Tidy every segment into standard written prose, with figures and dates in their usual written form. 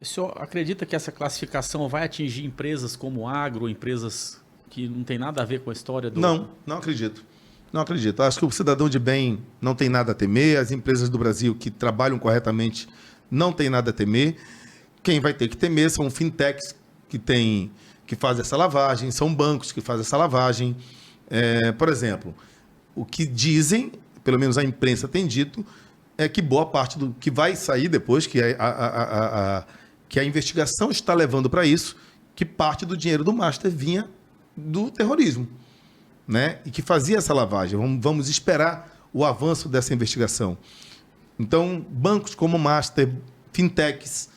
O senhor acredita que essa classificação vai atingir empresas como agro, empresas que não tem nada a ver com a história do... Não, não acredito. Não acredito. Acho que o cidadão de bem não tem nada a temer, as empresas do Brasil que trabalham corretamente não tem nada a temer. Quem vai ter que temer são fintechs que fazem essa lavagem, são bancos que fazem essa lavagem. Por exemplo, o que dizem, pelo menos a imprensa tem dito, é que boa parte do que vai sair depois, que a investigação está levando para isso, que parte do dinheiro do Master vinha do terrorismo, né? E que fazia essa lavagem. Vamos esperar o avanço dessa investigação. Então, bancos como Master, fintechs,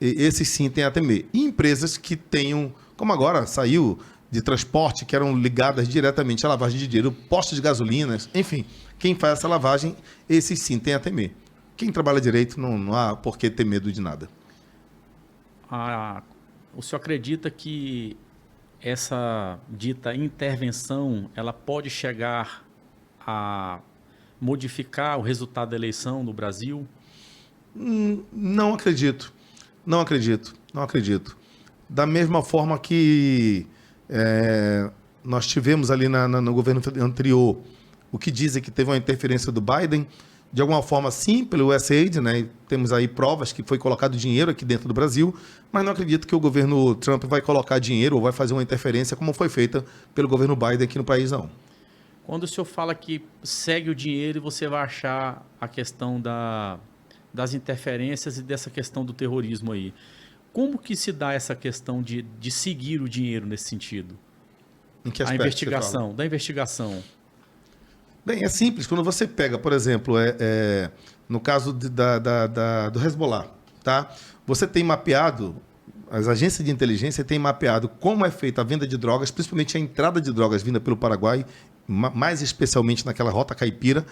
esses sim têm a temer. E empresas que tenham, como agora saiu de transporte, que eram ligadas diretamente à lavagem de dinheiro, postos de gasolinas, enfim, quem faz essa lavagem, esses sim têm a temer. Quem trabalha direito não há por que ter medo de nada. O senhor acredita que essa dita intervenção, ela pode chegar a modificar o resultado da eleição no Brasil? Não acredito. Não acredito. Não acredito. Da mesma forma que nós tivemos ali no governo anterior, o que dizem que teve uma interferência do Biden, de alguma forma sim, pelo USAID, né? Temos aí provas que foi colocado dinheiro aqui dentro do Brasil, mas não acredito que o governo Trump vai colocar dinheiro ou vai fazer uma interferência como foi feita pelo governo Biden aqui no país, não. Quando o senhor fala que segue o dinheiro e você vai achar a questão das interferências e dessa questão do terrorismo aí, como que se dá essa questão de seguir o dinheiro nesse sentido? Em que A aspecto investigação, da investigação. Bem, é simples. Quando você pega, por exemplo, no caso do Hezbollah, tá? Você tem mapeado, as agências de inteligência têm mapeado como é feita a venda de drogas, principalmente a entrada de drogas vinda pelo Paraguai, mais especialmente naquela rota caipira,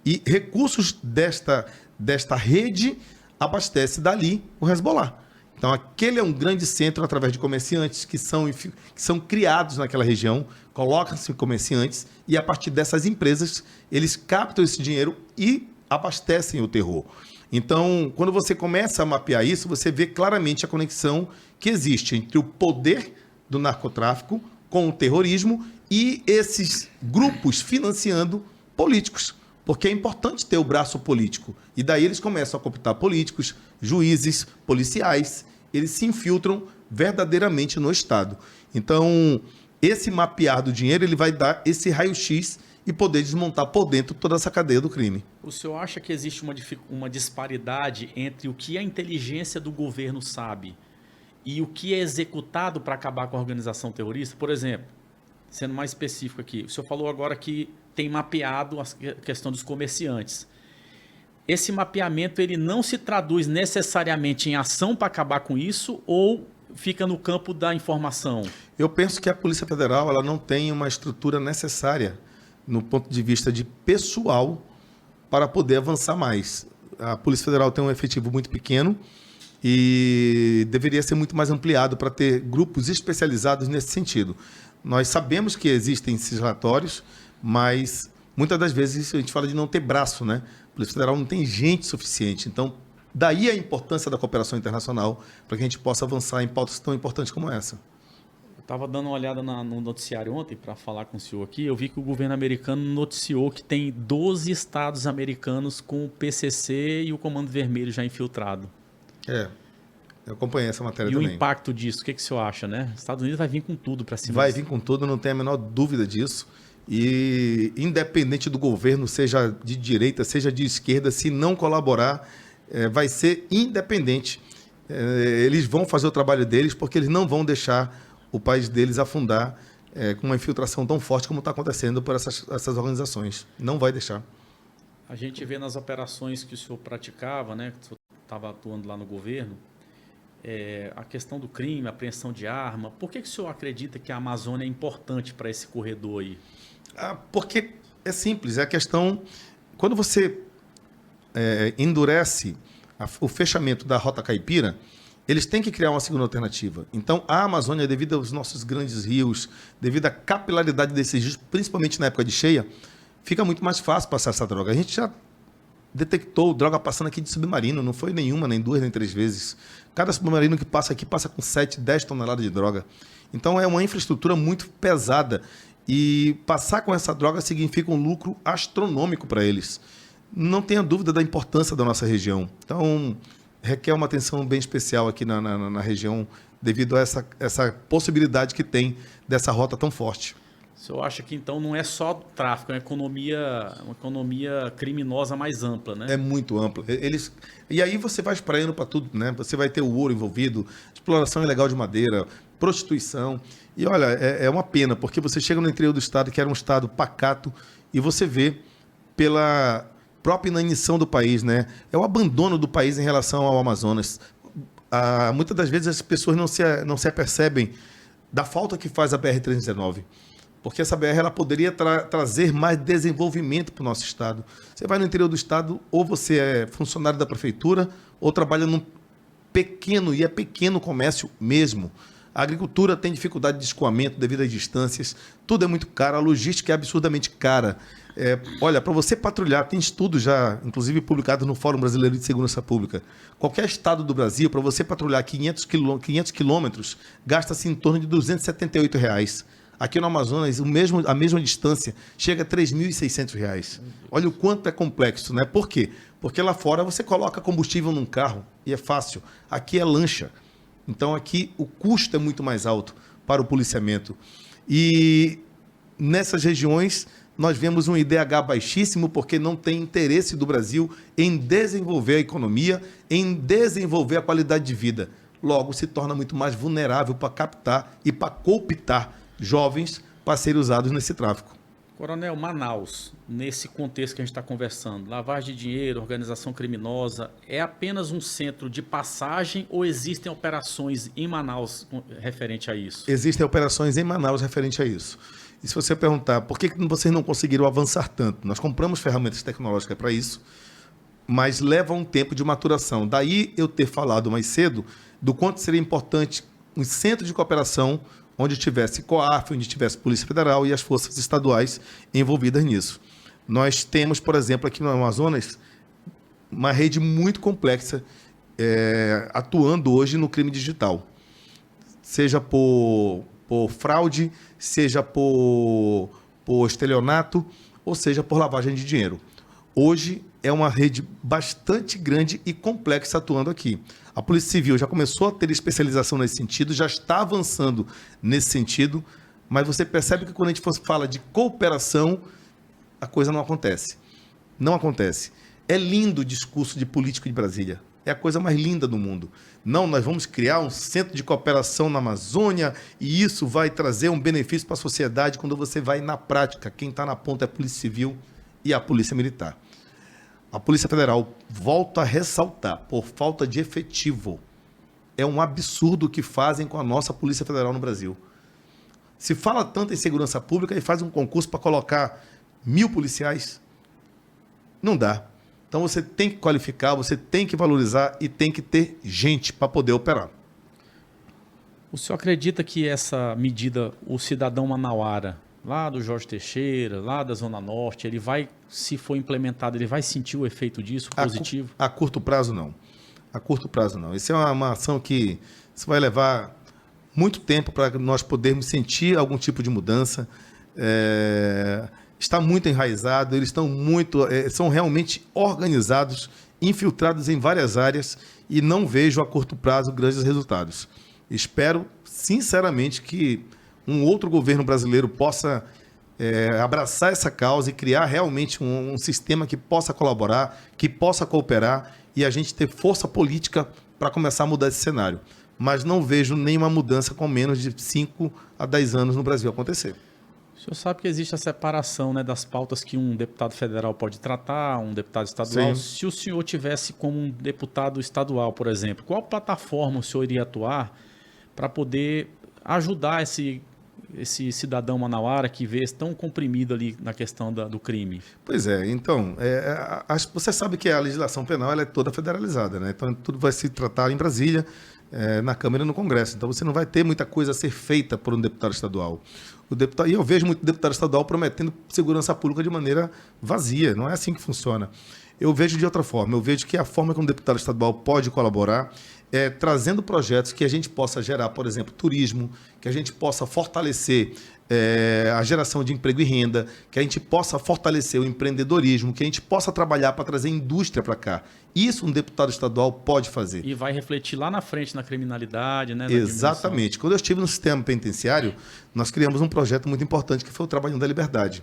e recursos desta rede abastece dali o Hezbollah. Então, aquele é um grande centro através de comerciantes que são criados naquela região, colocam-se comerciantes e, a partir dessas empresas, eles captam esse dinheiro e abastecem o terror. Então, quando você começa a mapear isso, você vê claramente a conexão que existe entre o poder do narcotráfico com o terrorismo e esses grupos financiando políticos. Porque é importante ter o braço político. E daí eles começam a cooptar políticos, juízes, policiais. Eles se infiltram verdadeiramente no Estado. Então, esse mapear do dinheiro, ele vai dar esse raio-x e poder desmontar por dentro toda essa cadeia do crime. O senhor acha que existe uma disparidade entre o que a inteligência do governo sabe e o que é executado para acabar com a organização terrorista? Por exemplo, sendo mais específico aqui, o senhor falou agora que tem mapeado a questão dos comerciantes. Esse mapeamento ele não se traduz necessariamente em ação para acabar com isso ou fica no campo da informação? Eu penso que a Polícia Federal ela não tem uma estrutura necessária no ponto de vista de pessoal para poder avançar mais. A Polícia Federal tem um efetivo muito pequeno e deveria ser muito mais ampliado para ter grupos especializados nesse sentido. Nós sabemos que existem esses relatórios, mas muitas das vezes a gente fala de não ter braço, né? A Polícia Federal não tem gente suficiente. Então, daí a importância da cooperação internacional para que a gente possa avançar em pautas tão importantes como essa. Eu estava dando uma olhada no noticiário ontem para falar com o senhor aqui. Eu vi que o governo americano noticiou que tem 12 estados americanos com o PCC e o Comando Vermelho já infiltrado. Eu acompanhei essa matéria e também. E o impacto disso, o que o senhor acha, né? Os Estados Unidos vai vir com tudo para cima. Vai vir com tudo, não tenho a menor dúvida disso. E independente do governo, seja de direita, seja de esquerda, se não colaborar, vai ser independente. Eles vão fazer o trabalho deles porque eles não vão deixar o país deles afundar com uma infiltração tão forte como está acontecendo por essas organizações. Não vai deixar. A gente vê nas operações que o senhor praticava, né, que o senhor estava atuando lá no governo, a questão do crime, a apreensão de arma. Por que o senhor acredita que a Amazônia é importante para esse corredor aí? Porque é simples, é a questão... Quando você endurece o fechamento da Rota Caipira, eles têm que criar uma segunda alternativa. Então, a Amazônia, devido aos nossos grandes rios, devido à capilaridade desses rios, principalmente na época de cheia, fica muito mais fácil passar essa droga. A gente já detectou droga passando aqui de submarino, não foi nenhuma, nem duas, nem três vezes. Cada submarino que passa aqui passa com 7, 10 toneladas de droga. Então é uma infraestrutura muito pesada e passar com essa droga significa um lucro astronômico para eles. Não tenha dúvida da importância da nossa região. Então requer uma atenção bem especial aqui na região devido a essa possibilidade que tem dessa rota tão forte. O senhor acha que então não é só tráfico, é uma economia criminosa mais ampla, né? É muito ampla. E aí você vai espraiando para tudo, né? Você vai ter o ouro envolvido, exploração ilegal de madeira, prostituição. E olha, é uma pena, porque você chega no interior do estado, que era um estado pacato, e você vê pela própria inanição do país, né? É o abandono do país em relação ao Amazonas. Muitas das vezes as pessoas não se apercebem da falta que faz a BR-319. Porque essa BR ela poderia trazer mais desenvolvimento para o nosso estado. Você vai no interior do estado, ou você é funcionário da prefeitura, ou trabalha num pequeno comércio mesmo. A agricultura tem dificuldade de escoamento devido às distâncias, tudo é muito caro, a logística é absurdamente cara. Olha, para você patrulhar, tem estudos já, inclusive publicados no Fórum Brasileiro de Segurança Pública. Qualquer estado do Brasil, para você patrulhar 500 quilômetros, gasta-se em torno de R$ 278. Aqui no Amazonas, a mesma distância chega a R$ 3.600. Olha o quanto é complexo, né? Por quê? Porque lá fora você coloca combustível num carro e é fácil. Aqui é lancha. Então aqui o custo é muito mais alto para o policiamento. E nessas regiões nós vemos um IDH baixíssimo porque não tem interesse do Brasil em desenvolver a economia, em desenvolver a qualidade de vida. Logo, se torna muito mais vulnerável para captar e para cooptar jovens para serem usados nesse tráfico. Coronel, Manaus, nesse contexto que a gente está conversando, lavagem de dinheiro, organização criminosa, é apenas um centro de passagem ou existem operações em Manaus referente a isso? Existem operações em Manaus referente a isso. E se você perguntar por que vocês não conseguiram avançar tanto, nós compramos ferramentas tecnológicas para isso, mas leva um tempo de maturação. Daí eu ter falado mais cedo do quanto seria importante um centro de cooperação onde tivesse COAF, onde tivesse Polícia Federal e as forças estaduais envolvidas nisso. Nós temos, por exemplo, aqui no Amazonas, uma rede muito complexa atuando hoje no crime digital. Seja por fraude, seja por estelionato, ou seja por lavagem de dinheiro. Hoje é uma rede bastante grande e complexa atuando aqui. A Polícia Civil já começou a ter especialização nesse sentido, já está avançando nesse sentido, mas você percebe que quando a gente fala de cooperação, a coisa não acontece. Não acontece. É lindo o discurso de político de Brasília. É a coisa mais linda do mundo. Não, nós vamos criar um centro de cooperação na Amazônia e isso vai trazer um benefício para a sociedade. Quando você vai na prática, quem está na ponta é a Polícia Civil e a Polícia Militar. A Polícia Federal, volta a ressaltar, por falta de efetivo, é um absurdo o que fazem com a nossa Polícia Federal no Brasil. Se fala tanto em segurança pública e faz um concurso para colocar 1.000 policiais, não dá. Então você tem que qualificar, você tem que valorizar e tem que ter gente para poder operar. O senhor acredita que essa medida, o cidadão manauara, lá do Jorge Teixeira, lá da Zona Norte, ele vai, se for implementado, ele vai sentir o efeito disso, positivo? A curto prazo, não. A curto prazo, não. Isso é uma ação que isso vai levar muito tempo para nós podermos sentir algum tipo de mudança. Está muito enraizado, eles estão são realmente organizados, infiltrados em várias áreas e não vejo a curto prazo grandes resultados. Espero, sinceramente, que um outro governo brasileiro possa abraçar essa causa e criar realmente um sistema que possa colaborar, que possa cooperar e a gente ter força política para começar a mudar esse cenário. Mas não vejo nenhuma mudança com menos de 5 a 10 anos no Brasil acontecer. O senhor sabe que existe a separação, né, das pautas que um deputado federal pode tratar, um deputado estadual. Sim. Se o senhor tivesse como um deputado estadual, por exemplo, qual plataforma o senhor iria atuar para poder ajudar esse cidadão manauara que vê tão comprimido ali na questão do crime? Pois é, então, você sabe que a legislação penal ela é toda federalizada, né? Então tudo vai se tratar em Brasília, na Câmara e no Congresso. Então você não vai ter muita coisa a ser feita por um deputado estadual. E eu vejo muito deputado estadual prometendo segurança pública de maneira vazia, não é assim que funciona. eu vejo de outra forma. Eu vejo que a forma como o deputado estadual pode colaborar é trazendo projetos que a gente possa gerar, por exemplo, turismo, que a gente possa fortalecer a geração de emprego e renda, que a gente possa fortalecer o empreendedorismo, que a gente possa trabalhar para trazer indústria para cá. Isso um deputado estadual pode fazer. E vai refletir lá na frente na criminalidade, né? Exatamente. Quando eu estive no sistema penitenciário, nós criamos um projeto muito importante que foi o Trabalhando da Liberdade.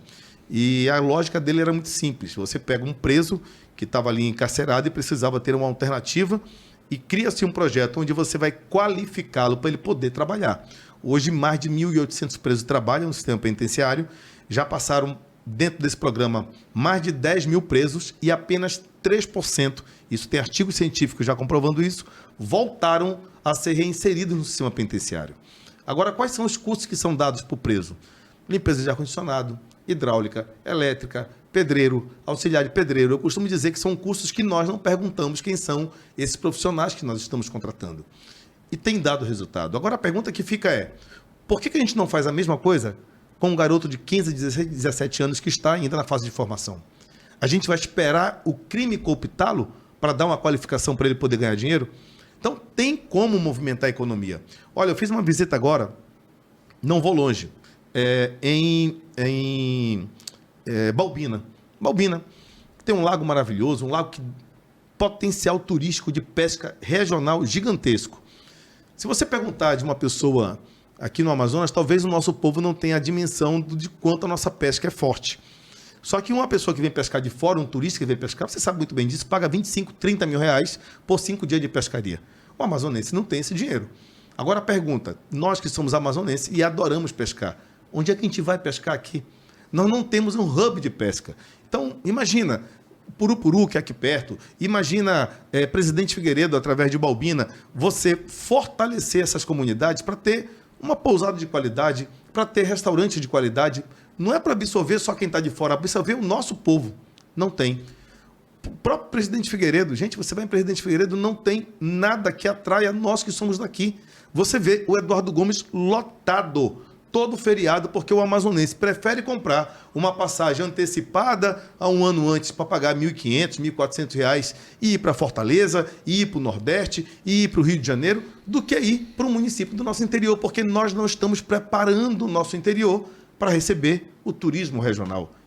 E a lógica dele era muito simples. Você pega um preso que estava ali encarcerado e precisava ter uma alternativa e cria-se um projeto onde você vai qualificá-lo para ele poder trabalhar. Hoje, mais de 1.800 presos trabalham no sistema penitenciário. Já passaram, dentro desse programa, mais de 10 mil presos e apenas 3%, isso tem artigos científicos já comprovando isso, voltaram a ser reinseridos no sistema penitenciário. Agora, quais são os cursos que são dados para o preso? Limpeza de ar-condicionado, hidráulica, elétrica, pedreiro, auxiliar de pedreiro. Eu costumo dizer que são cursos que nós não perguntamos quem são esses profissionais que nós estamos contratando. E tem dado resultado. Agora a pergunta que fica é, por que a gente não faz a mesma coisa com um garoto de 15, 16, 17 anos que está ainda na fase de formação? A gente vai esperar o crime cooptá-lo para dar uma qualificação para ele poder ganhar dinheiro? Então tem como movimentar a economia. Olha, eu fiz uma visita agora, não vou longe, em Balbina. Balbina tem um lago maravilhoso, um lago que potencial turístico de pesca regional gigantesco. Se você perguntar de uma pessoa aqui no Amazonas, talvez o nosso povo não tenha a dimensão de quanto a nossa pesca é forte. Só que uma pessoa que vem pescar de fora, um turista que vem pescar, você sabe muito bem disso, paga 25, 30 mil reais por 5 dias de pescaria. O amazonense não tem esse dinheiro. Agora a pergunta, nós que somos amazonenses e adoramos pescar, onde é que a gente vai pescar aqui? Nós não temos um hub de pesca. Então, imagina, Purupuru, que é aqui perto, imagina Presidente Figueiredo, através de Balbina, você fortalecer essas comunidades para ter uma pousada de qualidade, para ter restaurante de qualidade. Não é para absorver só quem está de fora, absorver o nosso povo. Não tem. O próprio Presidente Figueiredo, gente, você vai em Presidente Figueiredo, não tem nada que atraia nós que somos daqui. Você vê o Eduardo Gomes lotado todo feriado, porque o amazonense prefere comprar uma passagem antecipada a um ano antes para pagar R$ 1.500, R$ 1.400 e ir para Fortaleza, e ir para o Nordeste, e ir para o Rio de Janeiro, do que ir para um município do nosso interior, porque nós não estamos preparando o nosso interior para receber o turismo regional.